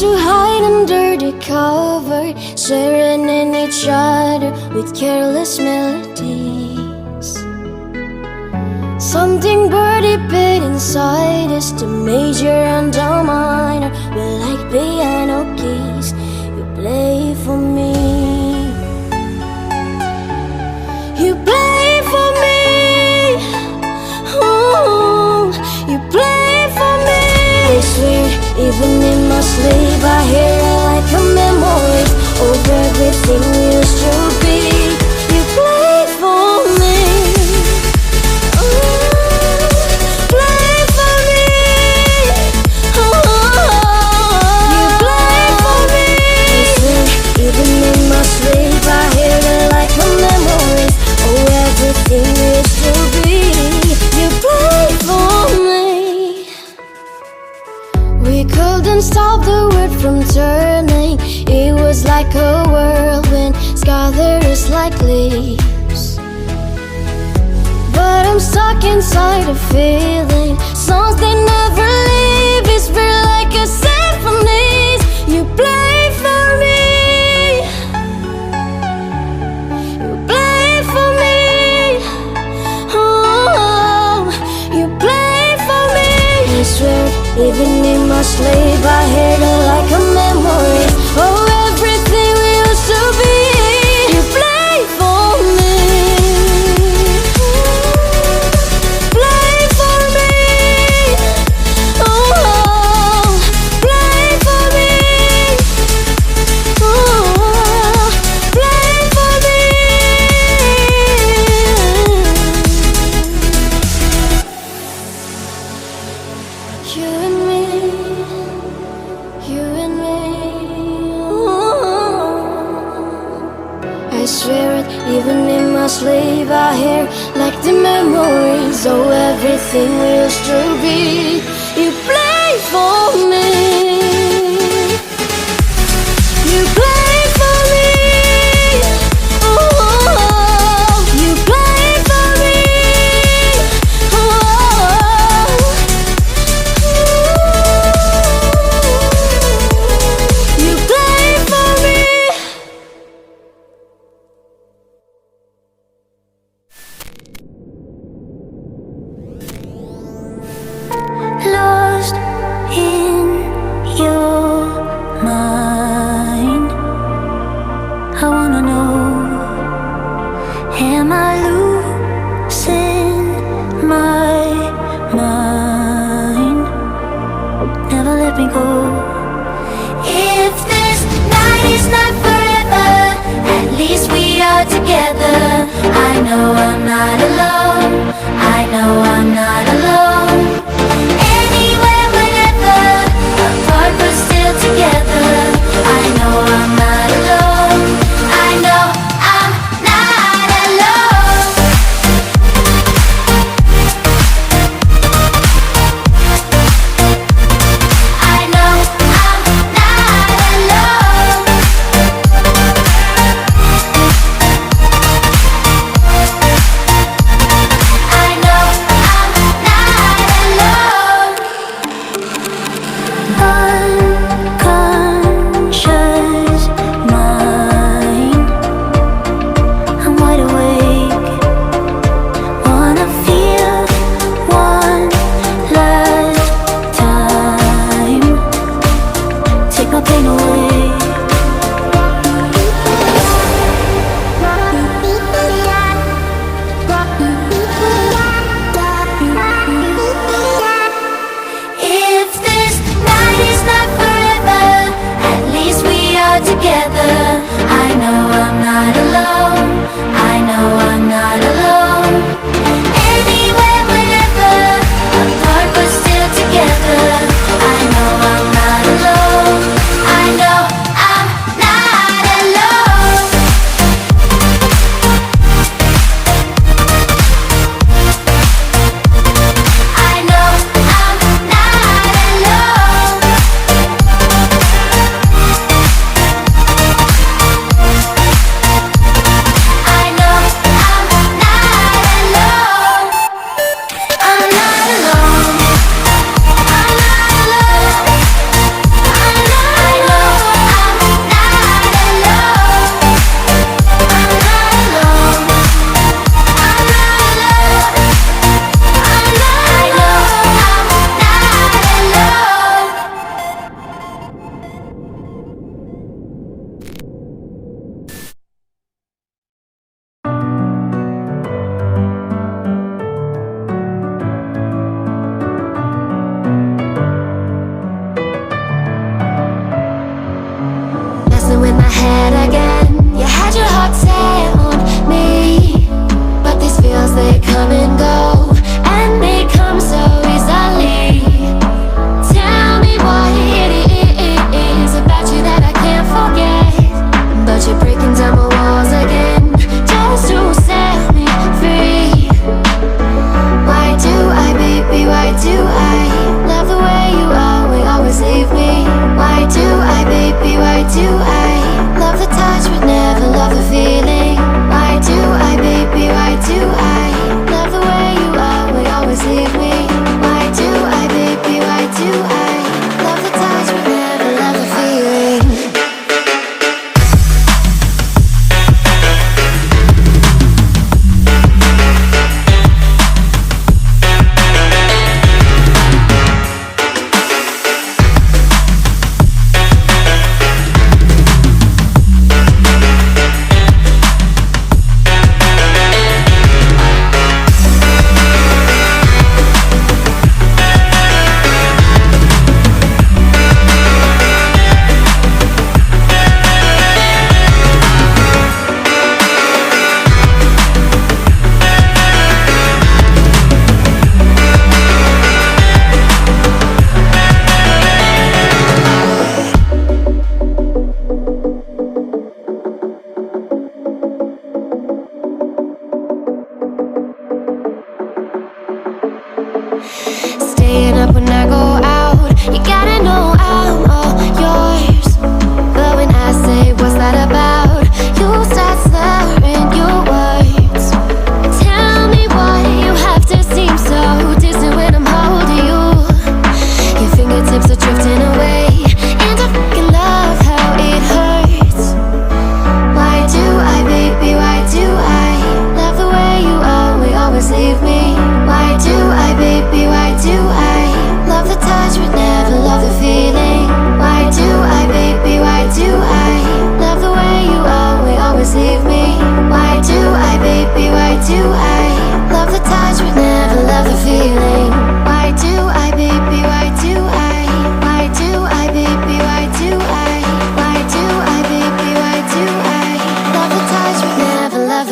to hide under the cover, staring at each other with careless melodies. Something birdie bit inside us, the major and the minor. We're like piano keys, you play for me. You play for me. Ooh, you play for me. I swear, even in my sleep I hear it like a memory of everything we used to be. You play for me. Play for me. You play for me. I swear, even in my sleep I hear it like a memory of everything we used to be. You play for me. We couldn't stop the world from turning. It was like a whirlwind, scattered like leaves. But I'm stuck inside a feeling, songs they never leave. It's real like a symphony. You play for me. You play for me. Oh, you play for me. I swear, even in my sleep I hear it like a memory of everything we used to be. You play for me. Play for me. Oh, play for me. Oh, play for me. You and me, you and me. Ooh. I swear it, even in my sleep I hear like the memories of everything we used to be. You play for me. You play for me. Oh, you play for me. Oh, you play for me. Lost in your mind, I wanna know, am I losing my mind? Never let me go. If this night is not forever, at least we are together. I know I'm not alone. I know I'm not alone. Anywhere, whenever, apart but still together. I know I'm not alone. I know I'm not alone. I know I'm not alone. I know I'm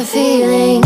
the feeling.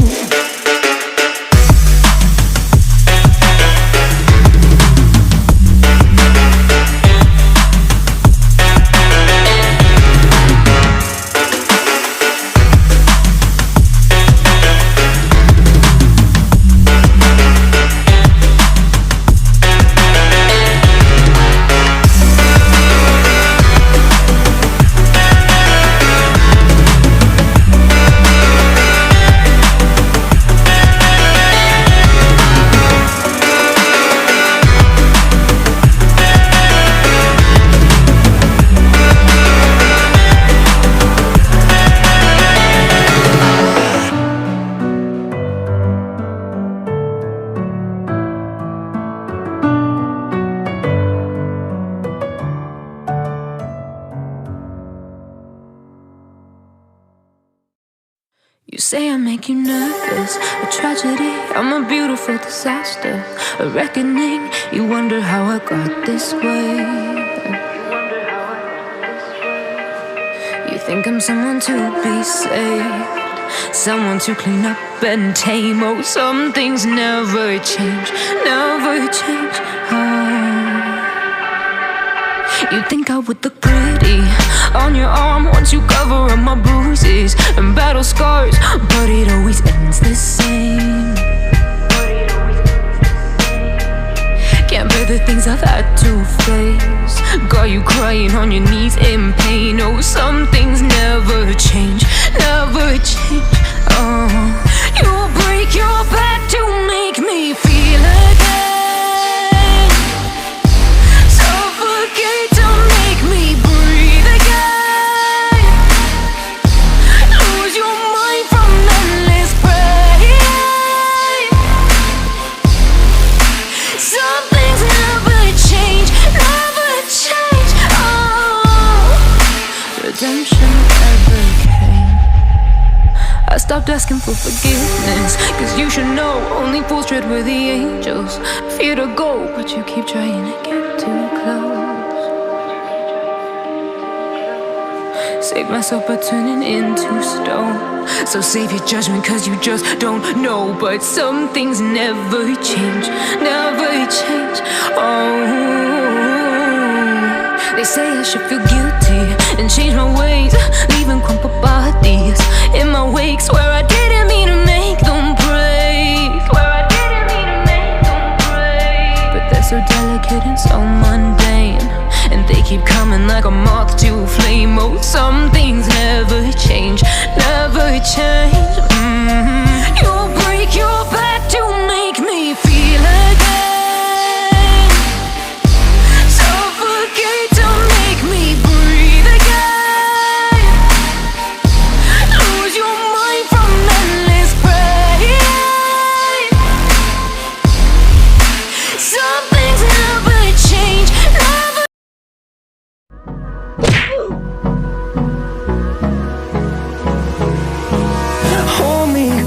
You say I make you nervous, a tragedy, I'm a beautiful disaster, a reckoning, you wonder how I got this way. You think I'm someone to be saved, someone to clean up and tame. Oh, some things never change, never change. You think I would look pretty on your arm once you cover up my bruises and battle scars, but it always ends the same. Can't bear the things I've had to face, got you crying on your knees in pain. Oh, some things never change, never change. Oh, you break your back to make me feel again. I stopped asking for forgiveness, cause you should know only fools tread with the angels. Fear to go, but you keep trying to get too close. Save myself by turning into stone. So save your judgment cause you just don't know. But some things never change, never change. Oh, they say I should feel guilty and change my ways, leaving crumpled bodies in my wake. Swear I didn't mean to make them break, swear I didn't mean to make them break. But they're so delicate and so mundane, and they keep coming like a moth to a flame. Oh, some things never change, never change. You break your back to make me feel again.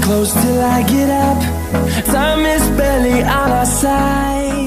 Close till I get up. Time is barely on our side.